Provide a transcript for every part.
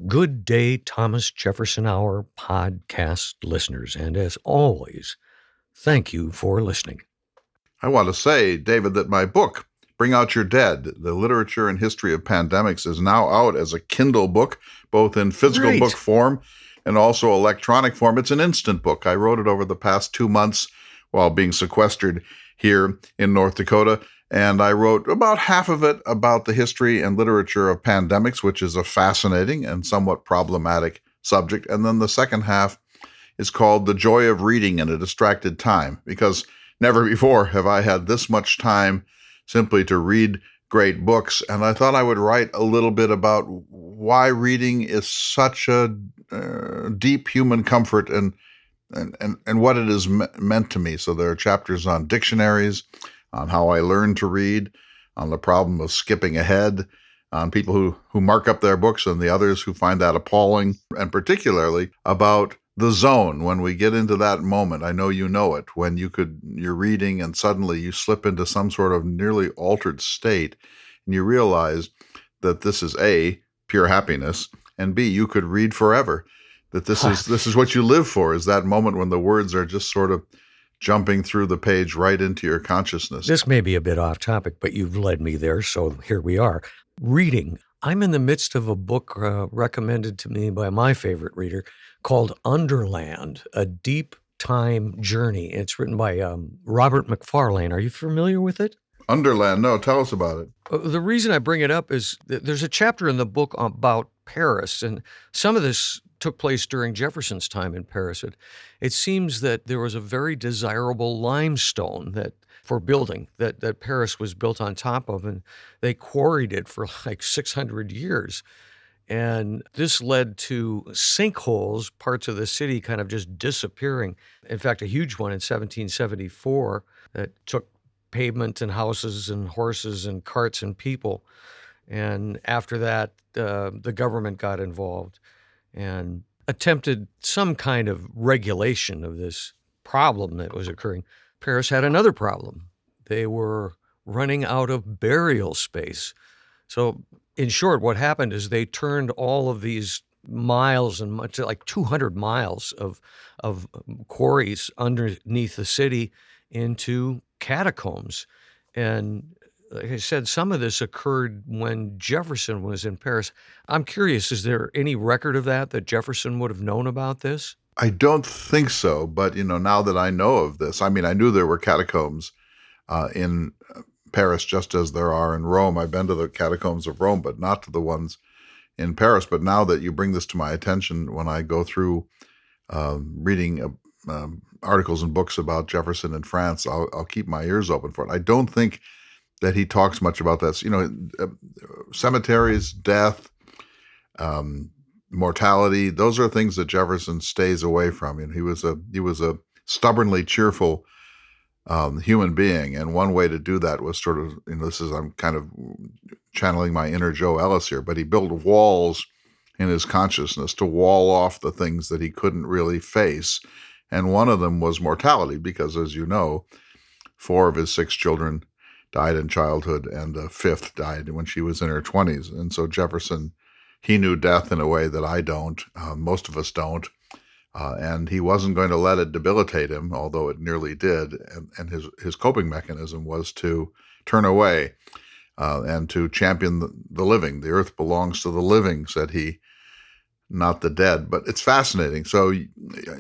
Good day, Thomas Jefferson Hour podcast listeners. And as always, thank you for listening. I want to say, David, that my book, Bring Out Your Dead, The Literature and History of Pandemics, is now out as a Kindle book, both in physical book form and also electronic form. It's an instant book. I wrote it over the past 2 months while being sequestered here in North Dakota. And I wrote about half of it about the history and literature of pandemics, which is a fascinating and somewhat problematic subject. And then the second half is called The Joy of Reading in a Distracted Time, because never before have I had this much time simply to read great books. And I thought I would write a little bit about why reading is such a deep human comfort and what it is meant to me. So there are chapters on dictionaries, on how I learned to read, on the problem of skipping ahead, on people who mark up their books and the others who find that appalling, and particularly about the zone, when we get into that moment. I know you know it, when you're reading and suddenly you slip into some sort of nearly altered state, and you realize that this is A, pure happiness, and B, you could read forever. That this is what you live for, is that moment when the words are just sort of jumping through the page right into your consciousness. This may be a bit off topic, but you've led me there, so here we are. Reading. I'm in the midst of a book recommended to me by my favorite reader called Underland, A Deep Time Journey. It's written by Robert McFarlane. Are you familiar with it? Underland, no, tell us about it. The reason I bring it up is that there's a chapter in the book about Paris, and some of this took place during Jefferson's time in Paris. It seems that there was a very desirable limestone for building that Paris was built on top of, and they quarried it for like 600 years. And this led to sinkholes, parts of the city kind of just disappearing. In fact, a huge one in 1774 that took pavement and houses and horses and carts and people. And after that, the government got involved and attempted some kind of regulation of this problem that was occurring. Paris had another problem. They were running out of burial space. So in short, what happened is they turned all of these miles and much like 200 miles of quarries underneath the city into catacombs. And like I said, some of this occurred when Jefferson was in Paris. I'm curious, is there any record of that Jefferson would have known about this? I don't think so, but now that I know of this, I mean, I knew there were catacombs in Paris just as there are in Rome. I've been to the catacombs of Rome, but not to the ones in Paris. But now that you bring this to my attention, when I go through reading articles and books about Jefferson in France, I'll keep my ears open for it. I don't think that he talks much about this. Cemeteries, death, mortality, those are things that Jefferson stays away from. And he was a stubbornly cheerful human being. And one way to do that was sort of, I'm kind of channeling my inner Joe Ellis here, but he built walls in his consciousness to wall off the things that he couldn't really face. And one of them was mortality, because as you know, 4 of his 6 children died in childhood, and the 5th died when she was in her 20s. And so Jefferson, he knew death in a way that I don't. Most of us don't. And he wasn't going to let it debilitate him, although it nearly did. And his coping mechanism was to turn away and to champion the living. The earth belongs to the living, said he, not the dead. But it's fascinating. So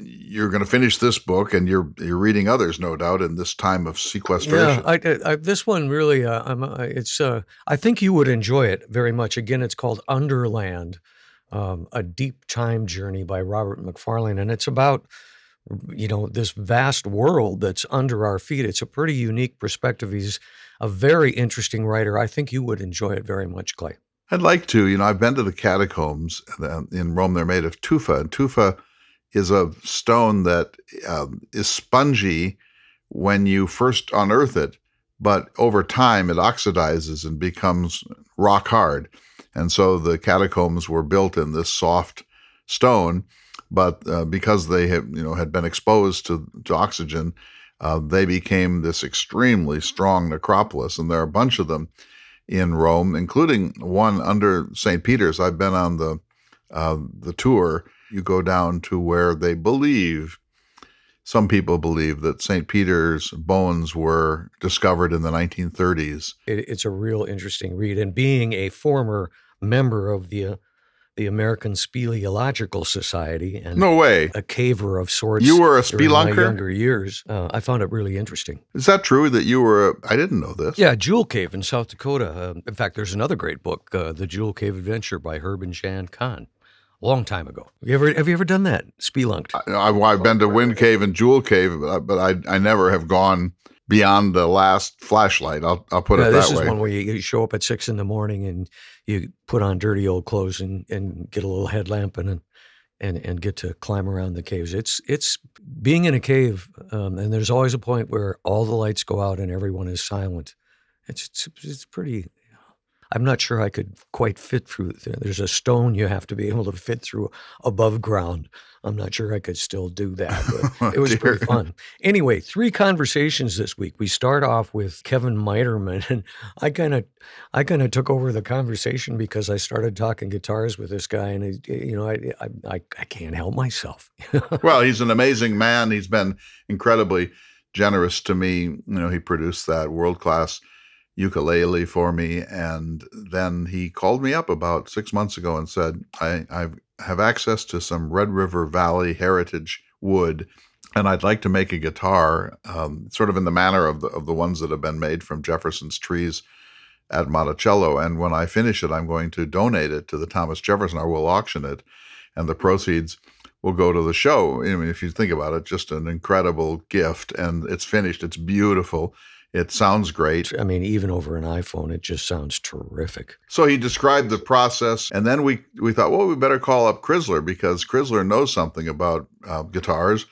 you're going to finish this book, and you're reading others, no doubt, in this time of sequestration. Yeah, this one really, I think you would enjoy it very much. Again, it's called Underland, A Deep Time Journey by Robert McFarlane, and it's about this vast world that's under our feet. It's a pretty unique perspective. He's a very interesting writer. I think you would enjoy it very much, Clay. I'd like to. I've been to the catacombs in Rome. They're made of tufa, and tufa is a stone that is spongy when you first unearth it, but over time it oxidizes and becomes rock hard. And so the catacombs were built in this soft stone, but because they had been exposed to oxygen, they became this extremely strong necropolis. And there are a bunch of them in Rome, including one under St. Peter's. I've been on the the tour, you go down to where some people believe that St. Peter's bones were discovered in the 1930s. It's a real interesting read. And being a former member of the American Speleological Society and No way. a caver of sorts. You were a during spelunker? my younger years. I found it really interesting. Is that true that you were I didn't know this. Yeah, Jewel Cave in South Dakota. In fact, there's another great book, The Jewel Cave Adventure by Herb and Shan Khan. A long time ago. Have you ever done that? Spelunked? I've been to Wind Cave and Jewel Cave, but I never have gone beyond the last flashlight. I'll put it that way. This is one where you show up at 6 a.m. and you put on dirty old clothes and get a little headlamp and get to climb around the caves. It's being in a cave, and there's always a point where all the lights go out and everyone is silent. It's pretty. I'm not sure I could quite fit through there. There's a stone you have to be able to fit through above ground. I'm not sure I could still do that, but it was pretty fun. Anyway, 3 conversations this week. We start off with Kevin Muiderman, and I kind of took over the conversation because I started talking guitars with this guy, and I can't help myself. Well, he's an amazing man. He's been incredibly generous to me. He produced that world-class ukulele for me, and then he called me up about 6 months ago and said, I have access to some Red River Valley heritage wood, and I'd like to make a guitar, sort of in the manner of the ones that have been made from Jefferson's trees at Monticello. And when I finish it, I'm going to donate it to the Thomas Jefferson Hour. We'll auction it, and the proceeds will go to the show. I mean, if you think about it, just an incredible gift, and it's finished. It's beautiful. It sounds great. I mean, even over an iPhone, it just sounds terrific. So he described the process, and then we thought, well, we better call up Crisler because Crisler knows something about guitars,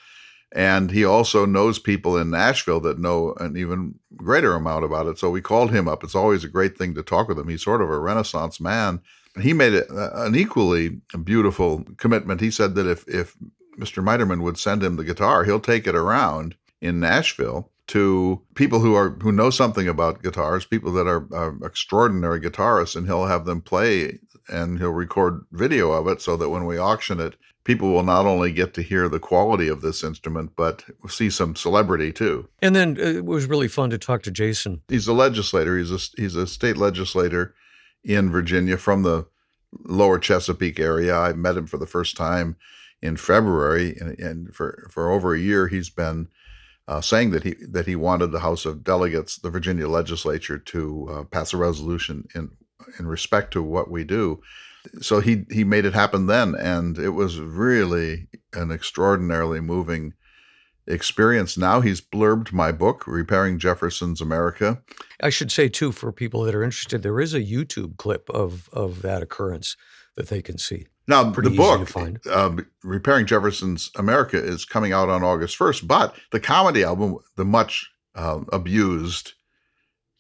and he also knows people in Nashville that know an even greater amount about it. So we called him up. It's always a great thing to talk with him. He's sort of a Renaissance man. He made an equally beautiful commitment. He said that if Mr. Miterman would send him the guitar, he'll take it around in Nashville to people who know something about guitars, people that are extraordinary guitarists, and he'll have them play, and he'll record video of it so that when we auction it, people will not only get to hear the quality of this instrument, but see some celebrity too. And then it was really fun to talk to Jason. He's a legislator. He's a state legislator in Virginia from the lower Chesapeake area. I met him for the first time in February, and for over a year he's been saying that he wanted the House of Delegates, the Virginia Legislature, to pass a resolution in respect to what we do. So he made it happen then, and it was really an extraordinarily moving experience. Now he's blurbed my book, Repairing Jefferson's America. I should say, too, for people that are interested, there is a YouTube clip of that occurrence that they can see. Now, the book, Repairing Jefferson's America, is coming out on August 1st, but the comedy album, the much abused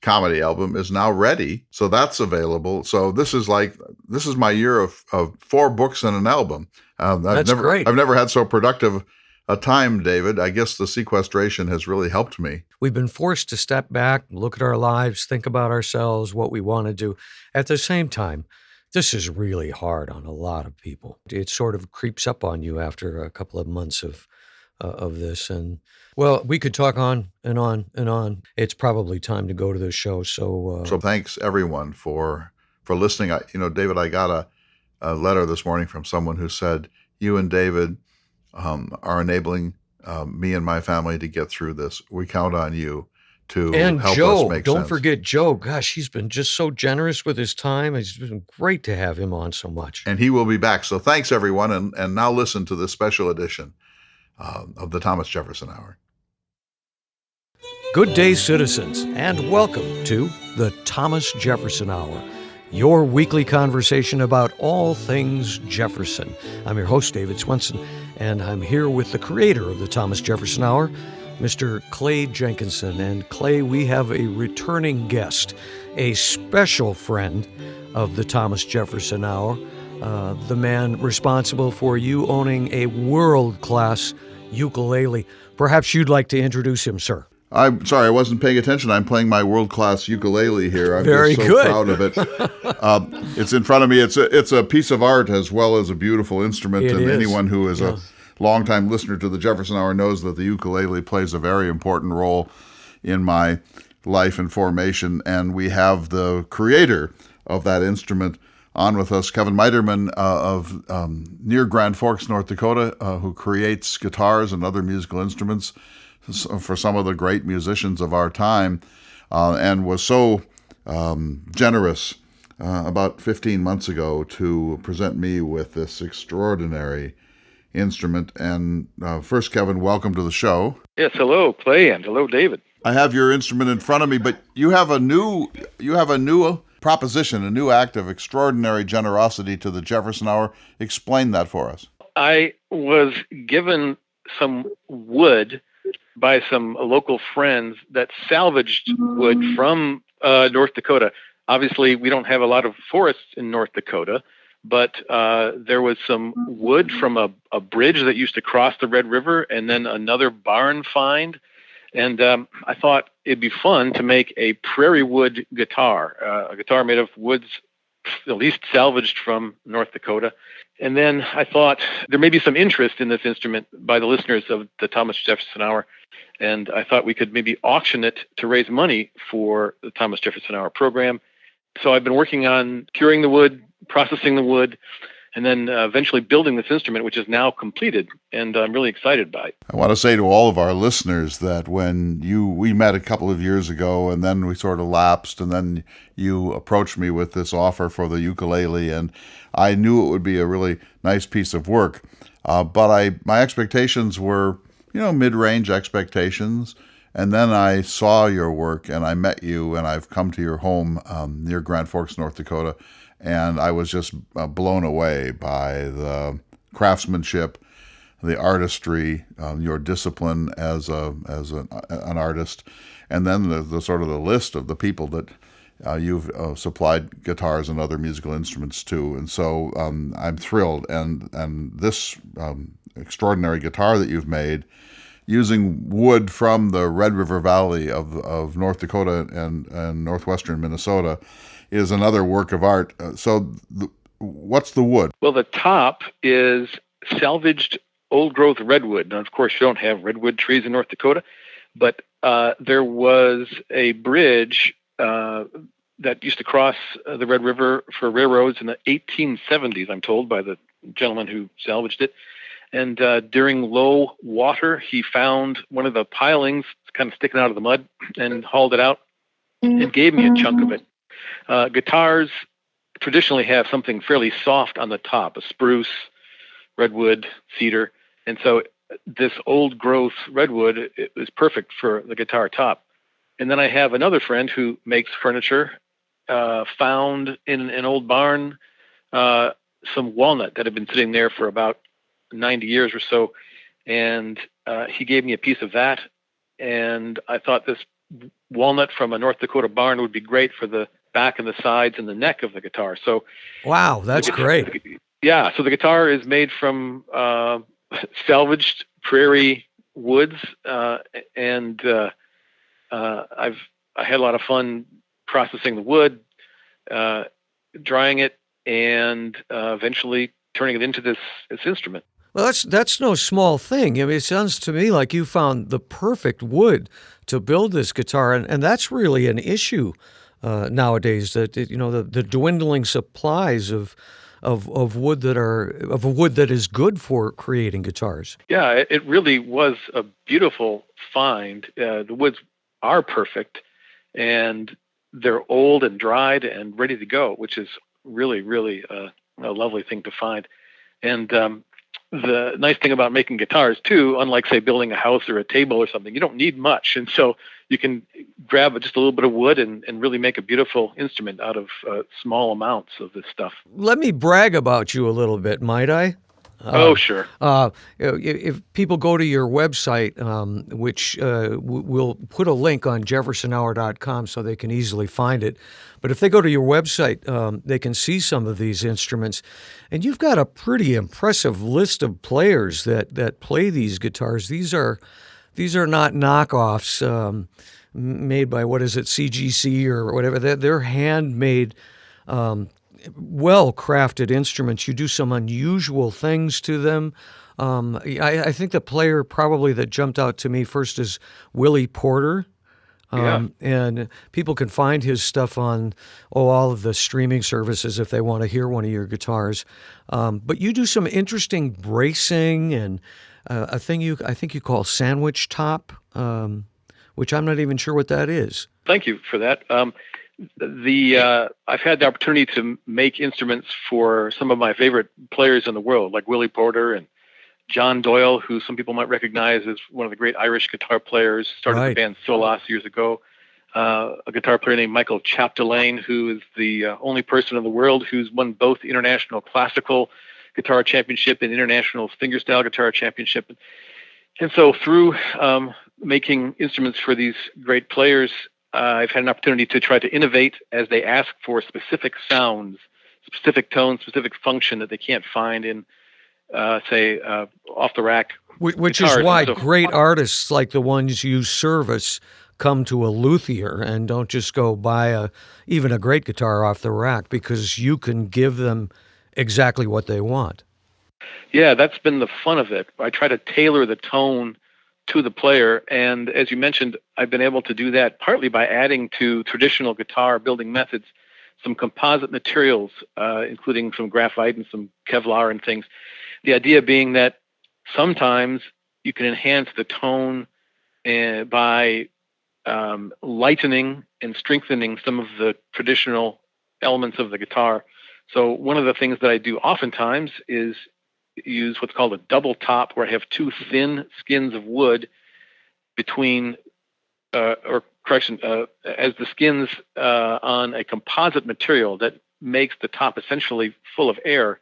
comedy album, is now ready. So that's available. So this is my year of 4 books and an album. That's great. I've never had so productive a time, David. I guess the sequestration has really helped me. We've been forced to step back, look at our lives, think about ourselves, what we want to do. At the same time, this is really hard on a lot of people. It sort of creeps up on you after a couple of months of this. And, well, we could talk on and on and on. It's probably time to go to the show. So thanks, everyone, for listening. David, I got a letter this morning from someone who said, you and David are enabling me and my family to get through this. We count on you to help Joe, us make don't sense. forget Joe. Gosh, he's been just so generous with his time. It's been great to have him on so much. And he will be back. So thanks, everyone. And now listen to this special edition of the Thomas Jefferson Hour. Good day, citizens, and welcome to the Thomas Jefferson Hour, your weekly conversation about all things Jefferson. I'm your host, David Swenson, and I'm here with the creator of the Thomas Jefferson Hour, Mr. Clay Jenkinson. And Clay, we have a returning guest, a special friend of the Thomas Jefferson Hour, the man responsible for you owning a world-class ukulele. Perhaps you'd like to introduce him, sir. I'm sorry, I wasn't paying attention. I'm playing my world-class ukulele here. I'm Very just so good. proud of it. It's in front of me. It's a piece of art as well as a beautiful instrument. It and is. anyone who is Yeah. a longtime listener to the Jefferson Hour knows that the ukulele plays a very important role in my life and formation. And we have the creator of that instrument on with us, Kevin Muiderman of near Grand Forks, North Dakota, who creates guitars and other musical instruments for some of the great musicians of our time, and was so generous about 15 months ago to present me with this extraordinary instrument. And first, Kevin, welcome to the show. Yes, hello, Clay, and hello, David. I have your instrument in front of me, but you have a new proposition, a new act of extraordinary generosity to the Jefferson Hour. Explain that for us. I was given some wood by some local friends that salvaged wood from North Dakota. Obviously, we don't have a lot of forests in North Dakota, but there was some wood from a bridge that used to cross the Red River, and then another barn find. And I thought it'd be fun to make a prairie wood guitar, a guitar made of woods at least salvaged from North Dakota. And then I thought there may be some interest in this instrument by the listeners of the Thomas Jefferson Hour. And I thought we could maybe auction it to raise money for the Thomas Jefferson Hour program. So I've been working on curing the wood, processing the wood, and then eventually building this instrument, which is now completed, and I'm really excited by it. I want to say to all of our listeners that when we met a couple of years ago, and then we sort of lapsed, and then you approached me with this offer for the ukulele, and I knew it would be a really nice piece of work, but my expectations were, mid-range expectations. And then I saw your work, and I met you, and I've come to your home near Grand Forks, North Dakota, and I was just blown away by the craftsmanship, the artistry, your discipline as an artist, and then the sort of the list of the people that you've supplied guitars and other musical instruments to. And so I'm thrilled, and this extraordinary guitar that you've made, using wood from the Red River Valley of North Dakota and northwestern Minnesota, is another work of art. What's the wood? Well, the top is salvaged old-growth redwood. Now, of course, you don't have redwood trees in North Dakota, but there was a bridge that used to cross the Red River for railroads in the 1870s, I'm told, by the gentleman who salvaged it. And during low water, he found one of the pilings kind of sticking out of the mud and hauled it out and gave me a chunk of it. Guitars traditionally have something fairly soft on the top, a spruce, redwood, cedar. And so this old growth redwood is perfect for the guitar top. And then I have another friend who makes furniture, found in an old barn some walnut that had been sitting there for about 90 years or so, and he gave me a piece of that, and I thought this walnut from a North Dakota barn would be great for the back and the sides and the neck of the guitar. So, wow, that's great. Yeah, so the guitar is made from salvaged prairie woods, and I had a lot of fun processing the wood, drying it, and eventually turning it into this instrument. Well, that's no small thing. I mean, it sounds to me like you found the perfect wood to build this guitar, and that's really an issue nowadays. That the dwindling supplies of wood that is good for creating guitars. Yeah, it really was a beautiful find. The woods are perfect, and they're old and dried and ready to go, which is really, really a lovely thing to find. And the nice thing about making guitars, too, unlike, say, building a house or a table or something, you don't need much. And so you can grab just a little bit of wood and really make a beautiful instrument out of small amounts of this stuff. Let me brag about you a little bit, might I? Oh, sure. If people go to your website, which we'll put a link on jeffersonhour.com so they can easily find it, but if they go to your website, they can see some of these instruments. And you've got a pretty impressive list of players that play these guitars. These are These are not knockoffs made by, what is it, CGC or whatever. They're handmade, well-crafted instruments. You do some unusual things to them. I think the player probably that jumped out to me first is Willy Porter. And people can find his stuff on all of the streaming services if they want to hear one of your guitars. But you do some interesting bracing and a thing I think you call sandwich top, which I'm not even sure what that is. Thank you for that. I've had the opportunity to make instruments for some of my favorite players in the world, like Willy Porter and John Doyle, who some people might recognize as one of the great Irish guitar players, started the band Solas years ago. A guitar player named Michael Chapdelaine, who is the only person in the world who's won both the International Classical Guitar Championship and International Fingerstyle Guitar Championship. And so through making instruments for these great players, I've had an opportunity to try to innovate as they ask for specific sounds, specific tones, specific function that they can't find in say, off-the-rack Which is why great artists like the ones you service come to a luthier and don't just go buy even a great guitar off the rack, because you can give them exactly what they want. Yeah, that's been the fun of it. I try to tailor the tone to the player, and as you mentioned, I've been able to do that partly by adding to traditional guitar building methods some composite materials, including some graphite and some Kevlar and things. The idea being that sometimes you can enhance the tone by lightening and strengthening some of the traditional elements of the guitar. So one of the things that I do oftentimes is use what's called a double top, where I have two thin skins of wood between, as the skins on a composite material that makes the top essentially full of air.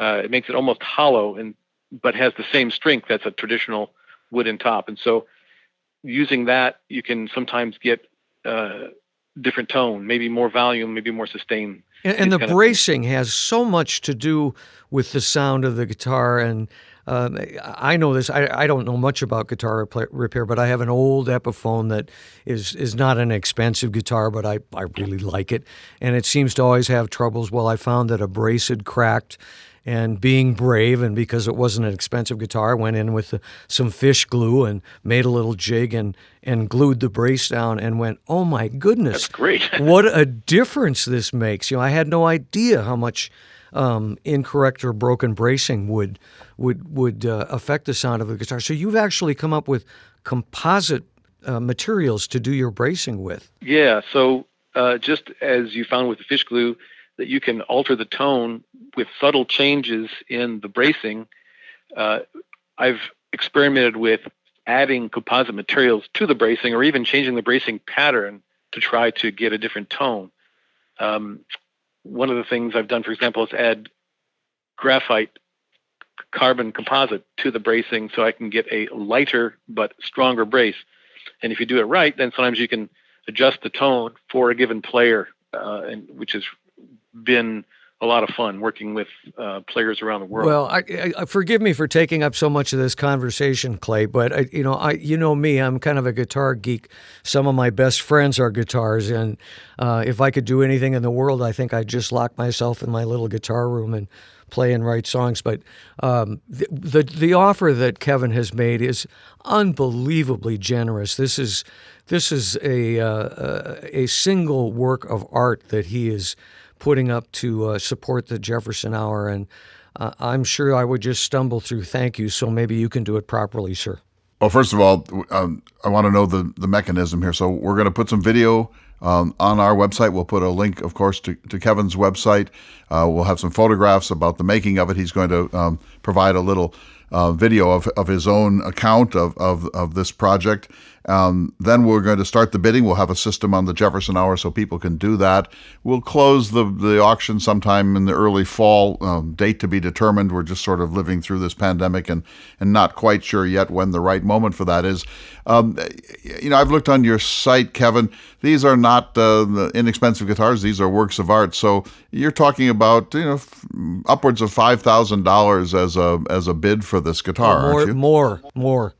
It makes it almost hollow, but has the same strength that's a traditional wooden top. And so using that, you can sometimes get different tone, maybe more volume, maybe more sustain. And the bracing has so much to do with the sound of the guitar. And I know this. I don't know much about guitar repair, but I have an old Epiphone that is not an expensive guitar, but I really like it. And it seems to always have troubles. Well, I found that a brace had cracked. And being brave, and because it wasn't an expensive guitar, I went in with some fish glue and made a little jig and glued the brace down and went, oh my goodness. That's great. What a difference this makes. I had no idea how much incorrect or broken bracing would affect the sound of the guitar. So you've actually come up with composite materials to do your bracing with. Yeah, so just as you found with the fish glue, that you can alter the tone with subtle changes in the bracing. I've experimented with adding composite materials to the bracing, or even changing the bracing pattern to try to get a different tone. One of the things I've done, for example, is add graphite carbon composite to the bracing so I can get a lighter but stronger brace. And if you do it right, then sometimes you can adjust the tone for a given player, which has been a lot of fun working with players around the world. Well, I forgive me for taking up so much of this conversation, Clay, but you know me, I'm kind of a guitar geek. Some of my best friends are guitars, and if I could do anything in the world, I think I'd just lock myself in my little guitar room and play and write songs. But the offer that Kevin has made is unbelievably generous. This is a single work of art that he is putting up to support the Jefferson Hour, and I'm sure I would just stumble through thank you, so maybe you can do it properly, sir. Well, first of all, I want to know the mechanism here. So we're going to put some video on our website. We'll put a link, of course, to Kevin's website. We'll have some photographs about the making of it. He's going to provide a little video of his own account of this project. Then we're going to start the bidding. We'll have a system on the Jefferson Hour so people can do that. We'll close the auction sometime in the early fall, date to be determined. We're just sort of living through this pandemic and not quite sure yet when the right moment for that is. I've looked on your site, Kevin. These are not inexpensive guitars. These are works of art. So you're talking about upwards of $5,000 as a bid for this guitar, aren't you? More.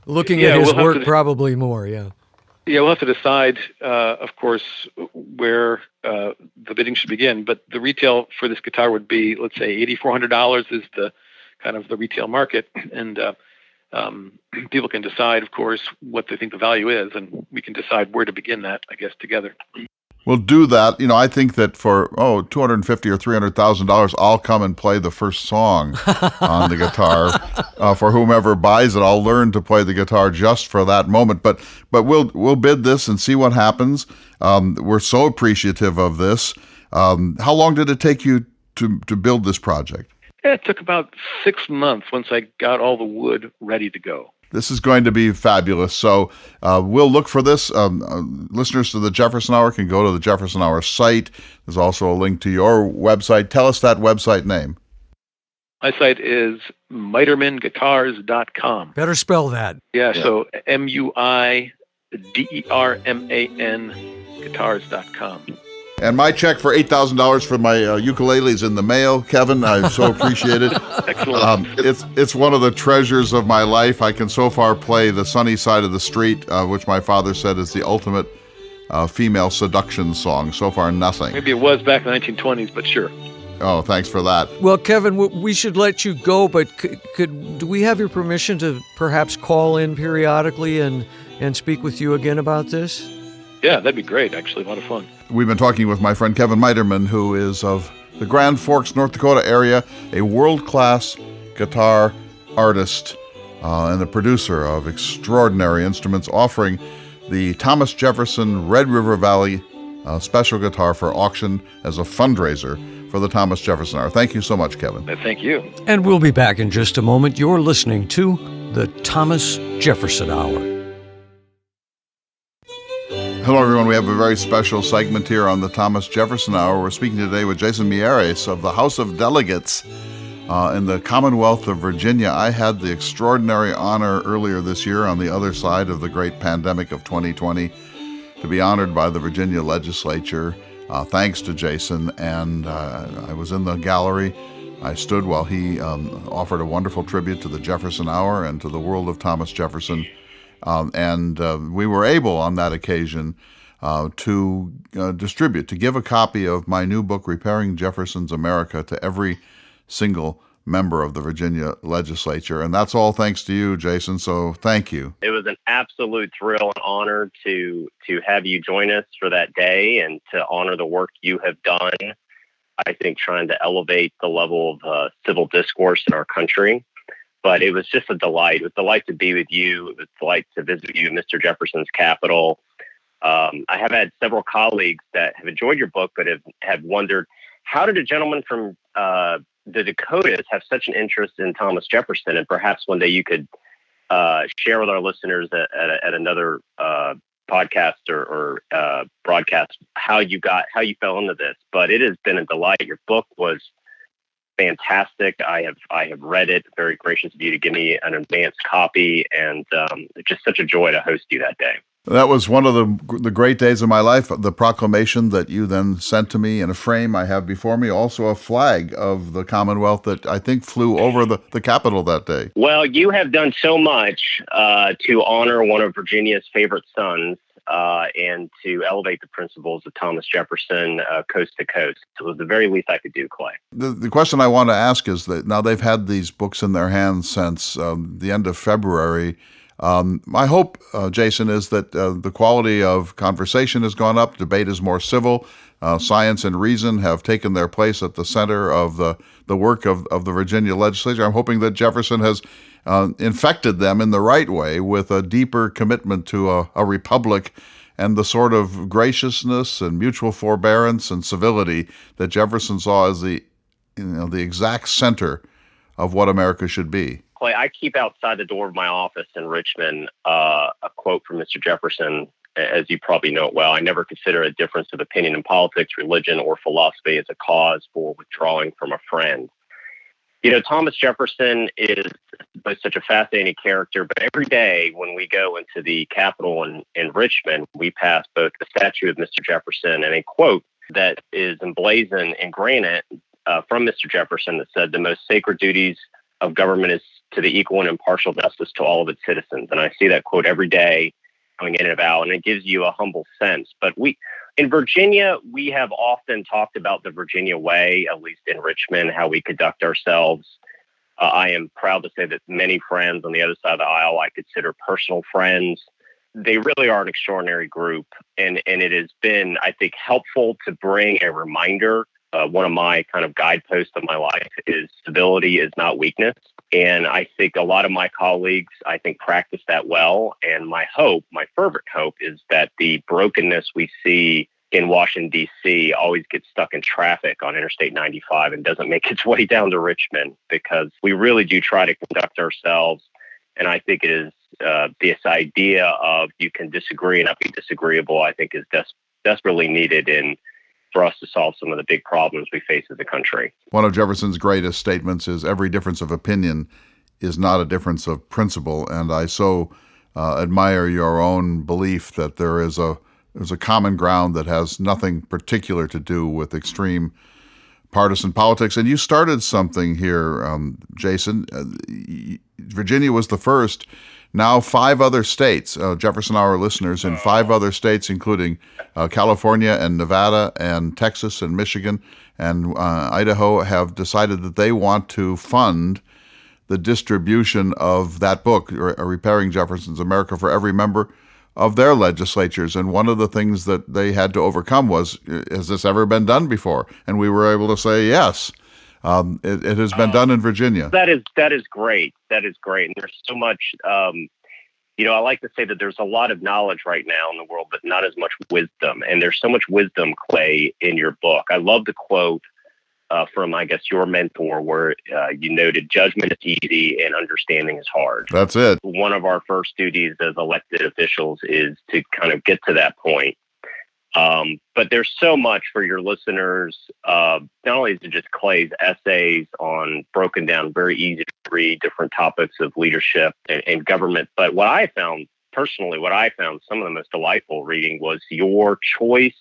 Looking at his work, probably more, yeah. Yeah, we'll have to decide, of course, where the bidding should begin. But the retail for this guitar would be, let's say, $8,400 is the kind of the retail market, and people can decide, of course, what they think the value is, and we can decide where to begin that, I guess, together. We'll do that. I think that for $250,000 or $300,000, I'll come and play the first song on the guitar. For whomever buys it, I'll learn to play the guitar just for that moment. But we'll bid this and see what happens. We're so appreciative of this. How long did it take you to build this project? It took about 6 months once I got all the wood ready to go. This is going to be fabulous. So we'll look for this. Listeners to the Jefferson Hour can go to the Jefferson Hour site. There's also a link to your website. Tell us that website name. My site is Mitermanguitars.com. Better spell that. Yeah. So Muiderman guitars.com. And my check for $8,000 for my ukuleles in the mail, Kevin. I so appreciate it. Excellent. It's one of the treasures of my life. I can so far play The Sunny Side of the Street, which my father said is the ultimate female seduction song. So far, nothing. Maybe it was back in the 1920s, but sure. Oh, thanks for that. Well, Kevin, we should let you go, but do we have your permission to perhaps call in periodically and speak with you again about this? Yeah, that'd be great, actually. A lot of fun. We've been talking with my friend Kevin Muiderman, who is of the Grand Forks, North Dakota area, a world-class guitar artist and the producer of extraordinary instruments, offering the Thomas Jefferson Red River Valley special guitar for auction as a fundraiser for the Thomas Jefferson Hour. Thank you so much, Kevin. Thank you. And we'll be back in just a moment. You're listening to the Thomas Jefferson Hour. Hello, everyone. We have a very special segment here on the Thomas Jefferson Hour. We're speaking today with Jason Miyares of the House of Delegates in the Commonwealth of Virginia. I had the extraordinary honor earlier this year on the other side of the great pandemic of 2020 to be honored by the Virginia Legislature, thanks to Jason. And I was in the gallery. I stood while he offered a wonderful tribute to the Jefferson Hour and to the world of Thomas Jefferson. And we were able on that occasion to give a copy of my new book, Repairing Jefferson's America, to every single member of the Virginia Legislature. And that's all thanks to you, Jason. So thank you. It was an absolute thrill and honor to have you join us for that day and to honor the work you have done, I think, trying to elevate the level of civil discourse in our country. But it was just a delight. It was a delight to be with you. It was a delight to visit you in Mr. Jefferson's capital. I have had several colleagues that have enjoyed your book, but have wondered, how did a gentleman from the Dakotas have such an interest in Thomas Jefferson? And perhaps one day you could share with our listeners at another podcast or broadcast how you fell into this. But it has been a delight. Your book was fantastic. I have read it. Very gracious of you to give me an advanced copy, and just such a joy to host you that day. That was one of the great days of my life. The proclamation that you then sent to me in a frame I have before me, also a flag of the Commonwealth that I think flew over the Capitol that day. Well, you have done so much to honor one of Virginia's favorite sons and to elevate the principles of Thomas Jefferson coast to coast. So it was the very least I could do, Clay. The question I want to ask is that now they've had these books in their hands since the end of February. My hope, Jason, is that the quality of conversation has gone up. Debate is more civil. Science and reason have taken their place at the center of the work of the Virginia Legislature. I'm hoping that Jefferson has infected them in the right way with a deeper commitment to a republic and the sort of graciousness and mutual forbearance and civility that Jefferson saw as the exact center of what America should be. Clay, I keep outside the door of my office in Richmond a quote from Mr. Jefferson. As you probably know it well, I never consider a difference of opinion in politics, religion, or philosophy as a cause for withdrawing from a friend. You know, Thomas Jefferson is both such a fascinating character, but every day when we go into the Capitol in Richmond, we pass both the statue of Mr. Jefferson and a quote that is emblazoned in granite from Mr. Jefferson that said, "The most sacred duties of government to the equal and impartial justice to all of its citizens. And I see that quote every day going in and about, and it gives you a humble sense. But in Virginia, we have often talked about the Virginia way, at least in Richmond, how we conduct ourselves. I am proud to say that many friends on the other side of the aisle I consider personal friends. They really are an extraordinary group. And it has been, I think, helpful to bring a reminder. One of my kind of guideposts of my life is stability is not weakness. And I think a lot of my colleagues, I think, practice that well. And my hope, my fervent hope, is that the brokenness we see in Washington, D.C. always gets stuck in traffic on Interstate 95 and doesn't make its way down to Richmond, because we really do try to conduct ourselves. And I think it is this idea of you can disagree and not be disagreeable, I think, is desperately needed for us to solve some of the big problems we face as a country. One of Jefferson's greatest statements is every difference of opinion is not a difference of principle. And I so admire your own belief that there's a common ground that has nothing particular to do with extreme partisan politics. And you started something here, Jason. Virginia was the first. Now 5 other states, Jefferson Hour listeners in 5 other states, including California and Nevada and Texas and Michigan and Idaho, have decided that they want to fund the distribution of that book, Repairing Jefferson's America, for every member of their legislatures. And one of the things that they had to overcome was, has this ever been done before? And we were able to say yes. It has been done in Virginia. That is great. That is great. And there's so much, I like to say that there's a lot of knowledge right now in the world, but not as much wisdom. And there's so much wisdom, Clay, in your book. I love the quote from, I guess, your mentor, where you noted judgment is easy and understanding is hard. That's it. One of our first duties as elected officials is to kind of get to that point. But there's so much for your listeners, not only is it just Clay's essays on broken down, very easy to read different topics of leadership and government, but what I found some of the most delightful reading was your choice,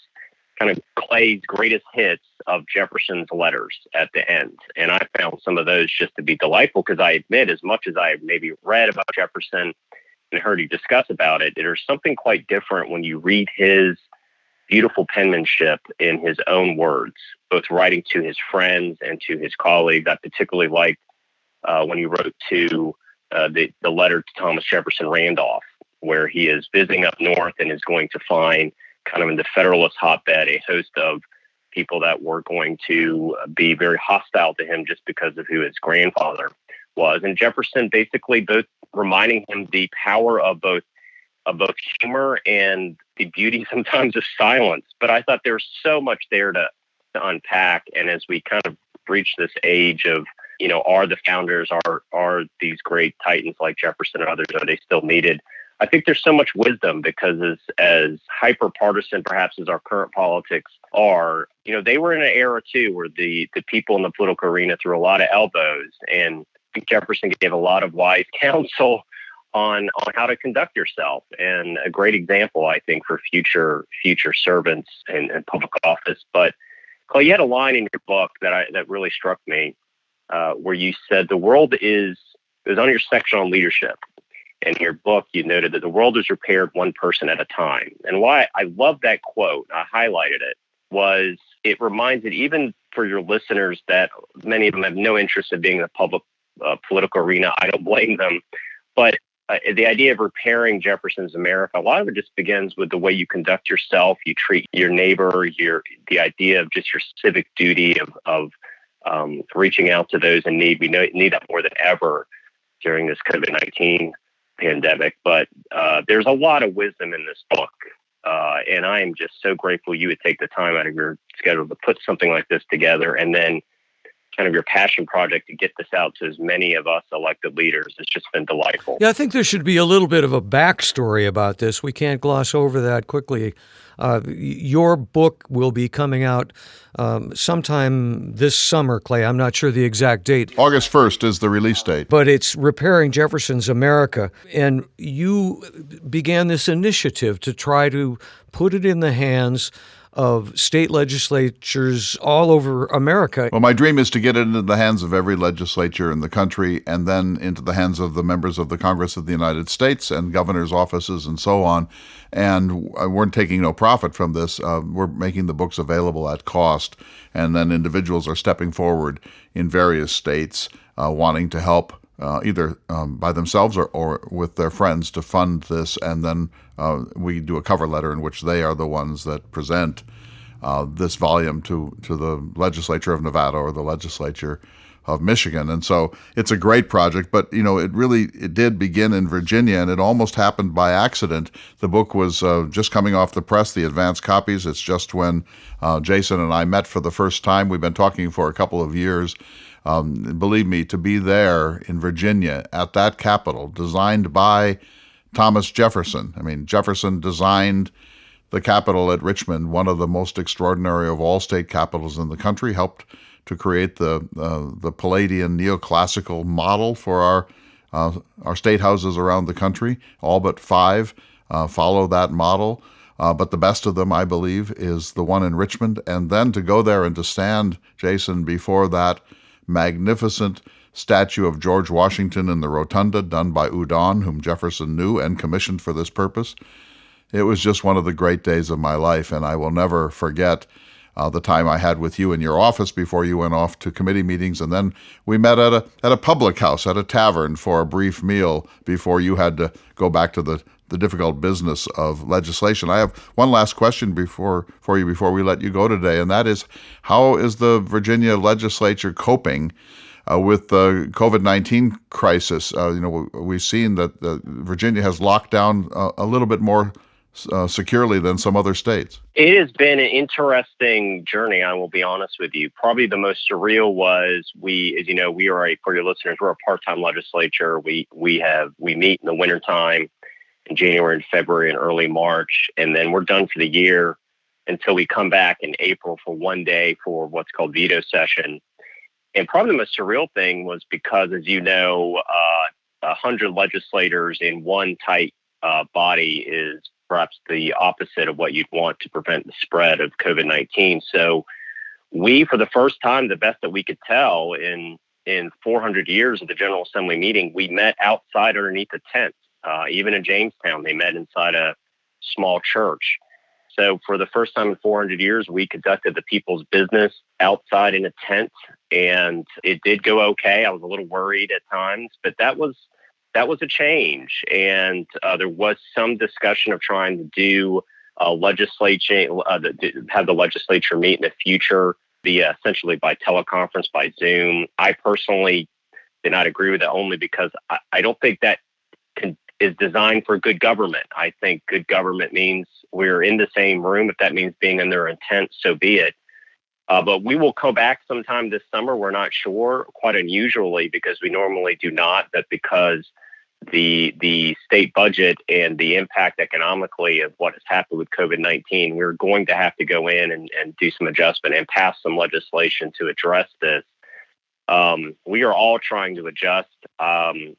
kind of Clay's greatest hits of Jefferson's letters at the end. And I found some of those just to be delightful, because I admit, as much as I maybe read about Jefferson and heard you discuss about it, there's something quite different when you read his beautiful penmanship in his own words, both writing to his friends and to his colleagues. I particularly liked when he wrote to the letter to Thomas Jefferson Randolph, where he is visiting up north and is going to find, kind of in the Federalist hotbed, a host of people that were going to be very hostile to him just because of who his grandfather was. And Jefferson basically both reminding him the power of both humor and the beauty sometimes of silence. But I thought there's so much there to unpack. And as we kind of reach this age of, are the founders, are these great titans like Jefferson and others, are they still needed? I think there's so much wisdom, because as hyper partisan perhaps as our current politics are, they were in an era too where the people in the political arena threw a lot of elbows, and I think Jefferson gave a lot of wise counsel on how to conduct yourself, and a great example, I think, for future servants in public office. But Clay, you had a line in your book that really struck me, where you said it was on your section on leadership. In your book, you noted that the world is repaired one person at a time. And why I love that quote, I highlighted it, was it reminds it, even for your listeners, that many of them have no interest in being in the public political arena. I don't blame them. But the idea of repairing Jefferson's America, a lot of it just begins with the way you conduct yourself, you treat your neighbor, the idea of just your civic duty of reaching out to those in need. We need that more than ever during this COVID-19 pandemic. But there's a lot of wisdom in this book. And I am just so grateful you would take the time out of your schedule to put something like this together, and then kind of your passion project to get this out to as many of us elected leaders. It's just been delightful. Yeah, I think there should be a little bit of a backstory about this. We can't gloss over that quickly. Your book will be coming out sometime this summer, Clay. I'm not sure the exact date. August 1st is the release date. But it's Repairing Jefferson's America. And you began this initiative to try to put it in the hands of state legislatures all over America. Well, my dream is to get it into the hands of every legislature in the country, and then into the hands of the members of the Congress of the United States and governors' offices and so on. And we're taking no profit from this. We're making the books available at cost, and then individuals are stepping forward in various states wanting to help either by themselves or with their friends to fund this. And then we do a cover letter in which they are the ones that present this volume to the legislature of Nevada or the legislature of Michigan. And so it's a great project, but it did begin in Virginia, and it almost happened by accident. The book was just coming off the press, the advance copies. It's just when Jason and I met for the first time. We've been talking for a couple of years. Believe me, to be there in Virginia at that Capitol, designed by Thomas Jefferson. I mean, Jefferson designed the Capitol at Richmond, one of the most extraordinary of all state capitals in the country, helped to create the Palladian neoclassical model for our state houses around the country. All but 5 follow that model. But the best of them, I believe, is the one in Richmond. And then to go there and to stand, Jason, before that magnificent statue of George Washington in the rotunda done by Udon, whom Jefferson knew and commissioned for this purpose. It was just one of the great days of my life, and I will never forget the time I had with you in your office before you went off to committee meetings, and then we met at a public house, at a tavern, for a brief meal before you had to go back to the difficult business of legislation. I have one last question before we let you go today, and that is, how is the Virginia legislature coping with the COVID-19 crisis? We've seen that Virginia has locked down a little bit more securely than some other states. It has been an interesting journey, I will be honest with you. Probably the most surreal was we, as you know, for your listeners, we're a part-time legislature. We meet in the wintertime in January and February and early March, and then we're done for the year until we come back in April for one day for what's called veto session. And probably the most surreal thing was because, as you know, 100 legislators in one tight body is perhaps the opposite of what you'd want to prevent the spread of COVID-19. So we, for the first time, the best that we could tell in 400 years of the General Assembly meeting, we met outside underneath a tent. Even in Jamestown, they met inside a small church. So for the first time in 400 years, we conducted the people's business outside in a tent, and it did go okay. I was a little worried at times, but that was a change. And there was some discussion of trying to do legislature, have the legislature meet in the future via essentially by teleconference, by Zoom. I personally did not agree with that, only because I don't think that is designed for good government. I think good government means we're in the same room. If that means being under a tent, so be it. But we will go back sometime this summer. We're not sure, quite unusually, because we normally do not, but because the state budget and the impact economically of what has happened with COVID-19, we're going to have to go in and do some adjustment and pass some legislation to address this. We are all trying to adjust, and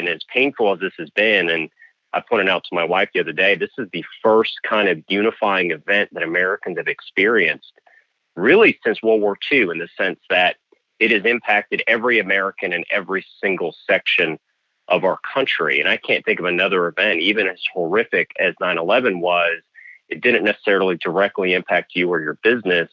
as painful as this has been, and I pointed out to my wife the other day, this is the first kind of unifying event that Americans have experienced really since World War II, in the sense that it has impacted every American in every single section of our country. And I can't think of another event, even as horrific as 9/11 was, it didn't necessarily directly impact you or your business.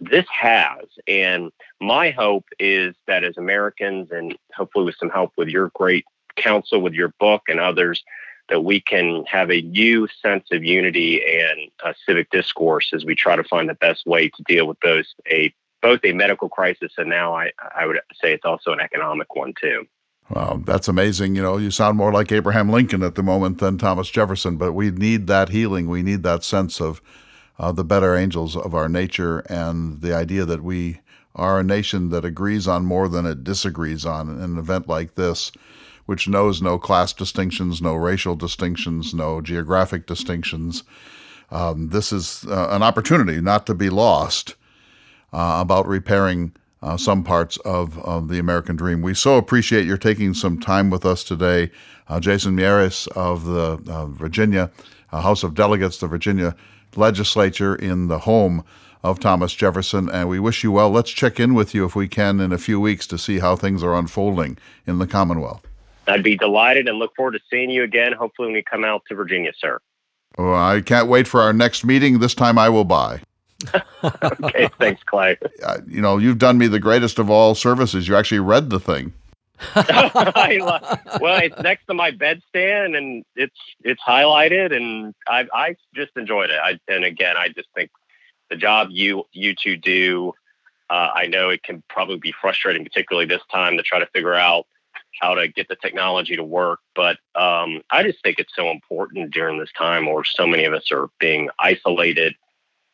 This has. And my hope is that as Americans, and hopefully with some help with your great counsel, with your book and others, that we can have a new sense of unity and civic discourse as we try to find the best way to deal with both a medical crisis, and now I would say it's also an economic one too. Wow, that's amazing. You sound more like Abraham Lincoln at the moment than Thomas Jefferson, but we need that healing. We need that sense of the better angels of our nature, and the idea that we are a nation that agrees on more than it disagrees on. In an event like this, which knows no class distinctions, no racial distinctions, no geographic distinctions, this is an opportunity not to be lost about repairing some parts of the American dream. We so appreciate your taking some time with us today. Jason Miyares of the Virginia House of Delegates, the Virginia legislature in the home of Thomas Jefferson, and we wish you well. Let's check in with you if we can in a few weeks to see how things are unfolding in the Commonwealth. I'd be delighted and look forward to seeing you again, hopefully when we come out to Virginia, sir. Oh, I can't wait for our next meeting. This time I will buy. Okay, thanks, Clay. You've done me the greatest of all services. You actually read the thing. Well, it's next to my bedstand, and it's highlighted, and I just enjoyed it. And again, I just think the job you two do, I know it can probably be frustrating, particularly this time, to try to figure out how to get the technology to work. But I just think it's so important during this time where so many of us are being isolated,